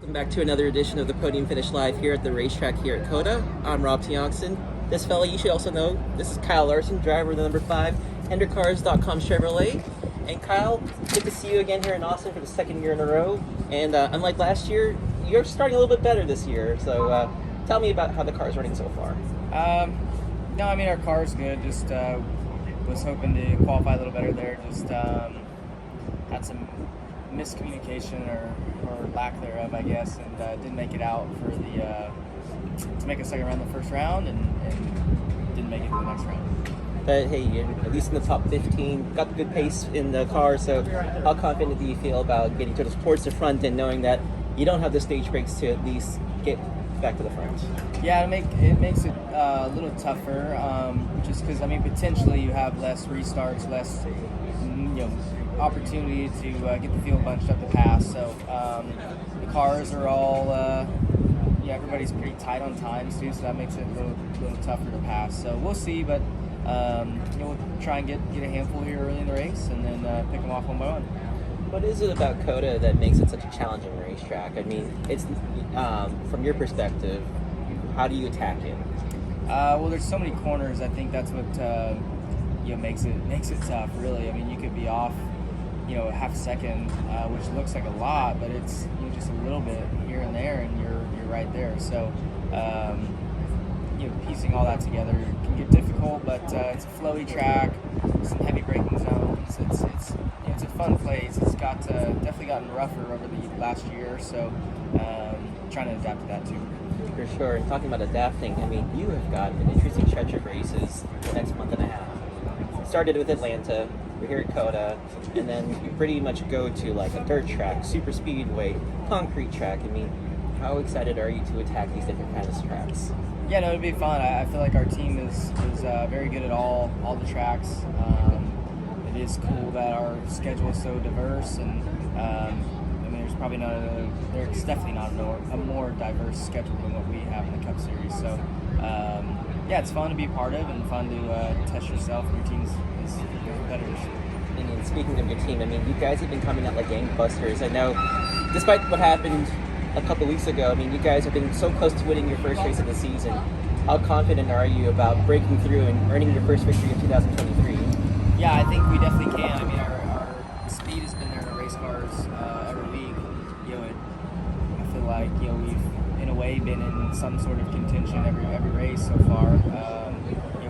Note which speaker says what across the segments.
Speaker 1: Welcome back to another edition of the Podium Finish Live here at the racetrack here at COTA. I'm Rob Tiongson. This fella you should also know, this is Kyle Larson, driver of the number 5 HendrickCars.com Chevrolet. And Kyle, good to see you again here in Austin for the second year in a row. And unlike last year, you're starting a little bit better this year. So tell me about how the car's running so far.
Speaker 2: No, I mean, our car's good. Just was hoping to qualify a little better there. Just had some miscommunication or lack thereof, I guess, and didn't make it out for the to make a second round the first round, and didn't make it to the next round.
Speaker 1: But hey, you're at least in the top 15, got the good pace in the car, so how confident do you feel about getting towards the front and knowing that you don't have the stage brakes to at least get back to the front?
Speaker 2: Yeah, it makes it a little tougher, just because, I mean, potentially you have less restarts, less opportunity to get the field bunched up the pass. So the cars are all, everybody's pretty tight on times too, so that makes it a little tougher to pass. So we'll see, but we'll try and get a handful here early in the race, and then pick them off one by one.
Speaker 1: What is it about COTA that makes it such a challenging racetrack? I mean, it's from your perspective, how do you attack it?
Speaker 2: Well, there's so many corners. I think that's what makes it tough. Really, I mean, you could be off, a half a second, which looks like a lot, but it's just a little bit here and there, and you're right there. So, piecing all that together can get difficult, but it's a flowy track, some heavy braking zones. It's a fun place. It's definitely gotten rougher over the last year, so trying to adapt to that too.
Speaker 1: For sure. And talking about adapting, I mean, you have got an interesting stretch of races the next month and a half. Started with Atlanta, we're here at COTA, and then you pretty much go to like a dirt track, super speedway, concrete track. I mean, how excited are you to attack these different kinds of tracks?
Speaker 2: Yeah, no, it'd be fun. I feel like our team is very good at all the tracks. It is cool that our schedule is so diverse, and there's probably there's definitely not a more diverse schedule than what we have in the Cup Series. So it's fun to be a part of, and fun to test yourself and your team's competitors.
Speaker 1: And speaking of your team, I mean, you guys have been coming out like gangbusters. I know, despite what happened a couple weeks ago, I mean, you guys have been so close to winning your first race of the season. How confident are you about breaking through and earning your first victory in 2023?
Speaker 2: Yeah, I think we definitely can. I mean, our speed has been there in the race cars every week. I feel like we've in a way been in some sort of contention every race so far.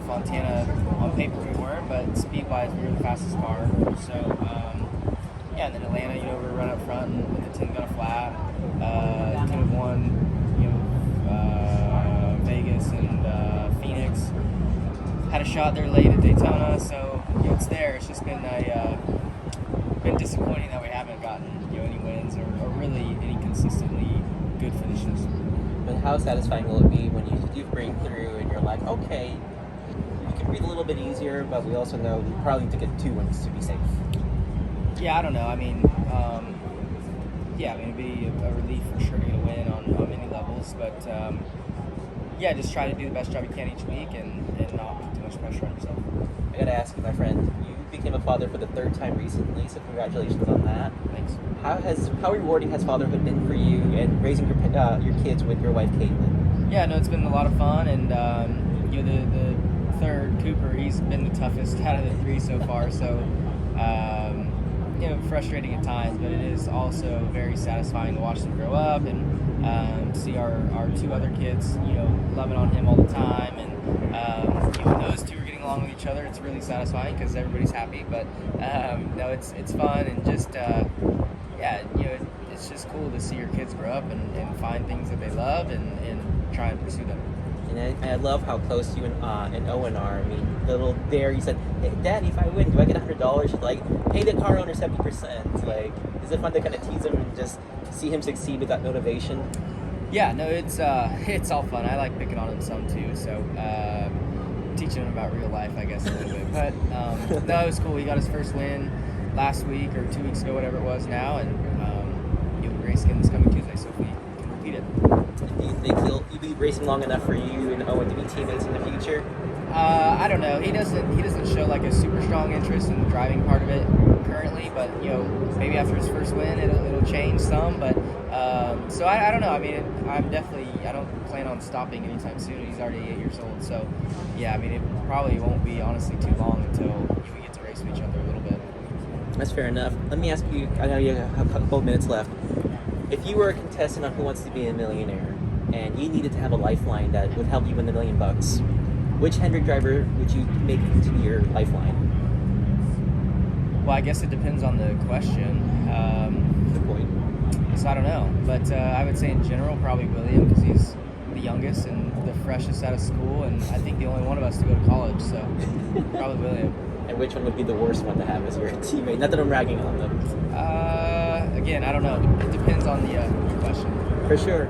Speaker 2: Fontana, on paper we weren't, but speed-wise we were the fastest car. So and then Atlanta, we were running up front and with the 10 gun flat. Could have won, Vegas and Phoenix. Had a shot there late at Daytona, so it's there. It's just been been disappointing that we haven't gotten any wins or really any consistently good finishes.
Speaker 1: But how satisfying will it be when you do break through and you're like, okay, you can breathe a little bit easier, but we also know we probably need to get 2 wins to be safe.
Speaker 2: Yeah, I don't know. I mean, it'd be a relief for sure to get a win on many levels, but just try to do the best job you can each week and not put too much pressure on yourself.
Speaker 1: I gotta ask you, my friend, you became a father for the 3rd time recently, so congratulations on that.
Speaker 2: Thanks.
Speaker 1: How rewarding has fatherhood been for you and raising your kids with your wife, Katelyn?
Speaker 2: Yeah, no, it's been a lot of fun, and the third, Cooper, he's been the toughest out of the 3 so far, so frustrating at times, but it is also very satisfying to watch them grow up and see our 2 other kids, loving on him all the time, and those 2 are getting along with each other. It's really satisfying because everybody's happy, but it's fun, and just it's just cool to see your kids grow up and find things that they love and try and pursue them.
Speaker 1: And I love how close you and Owen are. I mean, little there, you said, "Hey, Daddy, if I win, do I get $100?" Like, pay the car owner 70%. Like, is it fun to kind of tease him and just see him succeed with that motivation?
Speaker 2: Yeah, no, it's all fun. I like picking on him some too. So teaching him about real life, I guess, a little bit. But no, it was cool. He got his first win last week or 2 weeks ago, whatever it was now, and he'll be racing again this coming Tuesday. So if we can repeat it.
Speaker 1: Do you think he'll be racing long enough for you and Owen to be teammates in the future?
Speaker 2: I don't know. He doesn't show like a super strong interest in the driving part of it currently, but maybe after his first win it'll change some. But So I don't know. I mean, I don't plan on stopping anytime soon. He's already 8 years old. So, yeah, I mean, it probably won't be, honestly, too long until we get to race with each other a little bit.
Speaker 1: That's fair enough. Let me ask you, I know you have a couple of minutes left. If you were a contestant on Who Wants to Be a Millionaire, and you needed to have a lifeline that would help you win the $1 million, which Hendrick driver would you make to be your lifeline?
Speaker 2: Well, I guess it depends on the question.
Speaker 1: Good point.
Speaker 2: So I don't know. But I would say in general, probably William, because he's the youngest and the freshest out of school, and I think the only one of us to go to college. So probably William.
Speaker 1: And which one would be the worst one to have as your teammate? Not that I'm ragging on them.
Speaker 2: Again, I don't know. It depends on the question.
Speaker 1: For sure.